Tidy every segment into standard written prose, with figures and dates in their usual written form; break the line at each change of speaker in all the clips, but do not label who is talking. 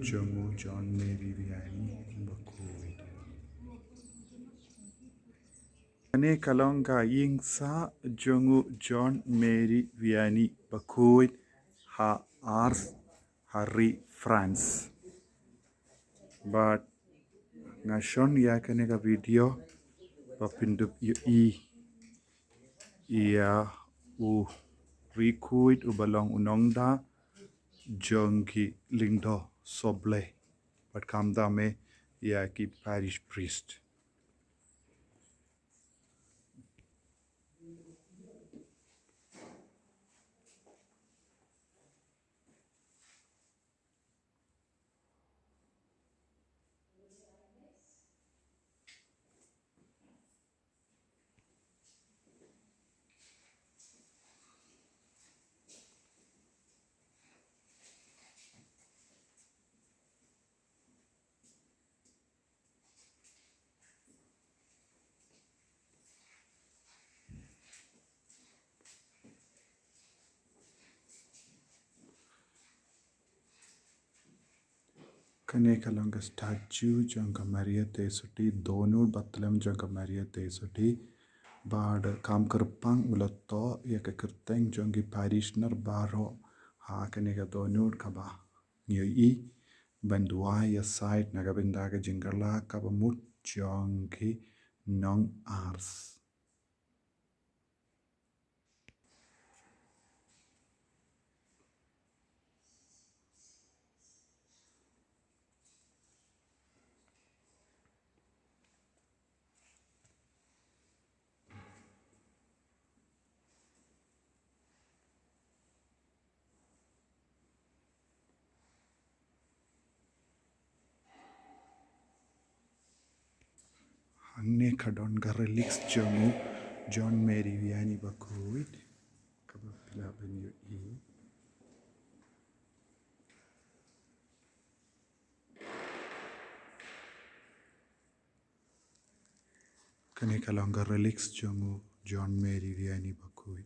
Jongu John Mary Vianny Bakhuid. Kane kalonga yingsa Jongu John Mary Vianny Bakhuid ha Ars Harry France. But ngashon ya kane ka video papindup ia u rikuid ubalong unongda jongi lingdo soble but kamda me ya ki parish priest. Kane kalonga statue jonga Maria Tesuti donur batlam jonga Maria Tesuti bad kam kerpang ulatto ya ke kerteng jongi parishner baro ha kane ka donur kaba ngi bandua ya site nagabinda ka jingala kaba mut jongi nong ars. Hangne kadon ga relics jongu John Mary Vianny Bakhuid kaba pila banyo Kane kalonga relics jongu John Mary Vianny Bakhuid.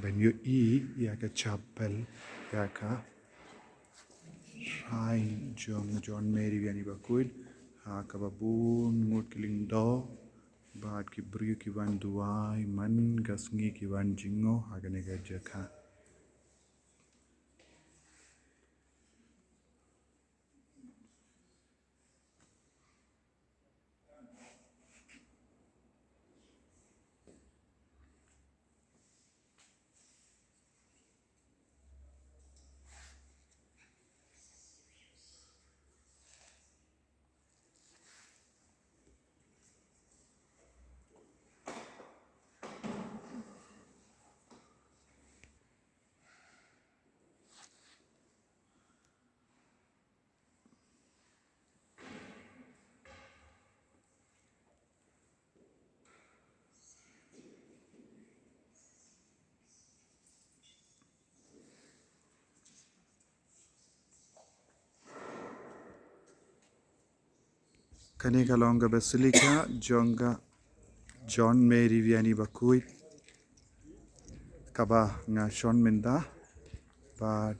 Banyo ya ka chapel ya ka shrine jong John Mary Vianny Bakhuid ha kababun ngut kiling do bad ki brio ki wan duai man gasngi ki wan jingo ha gane ga jaka. Kane kalonga basilica jonga John Mary Vianny Bakhuid kaba nga shon minda bad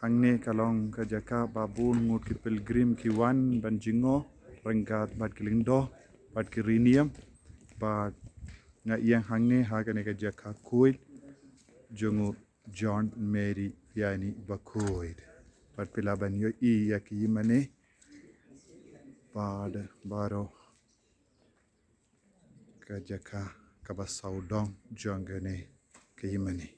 hangne kalong ka jaka babun ngut ki pilgrim ki wan banjingo renggat bad kilingdo bad kirinium bad nga iyang hangne ha kane ka jaka kuil jongu John Mary Vianny Bakhuid bad pilaban yo ya ki mane bad baro ka jaka kaba saudong jongane ka yimani.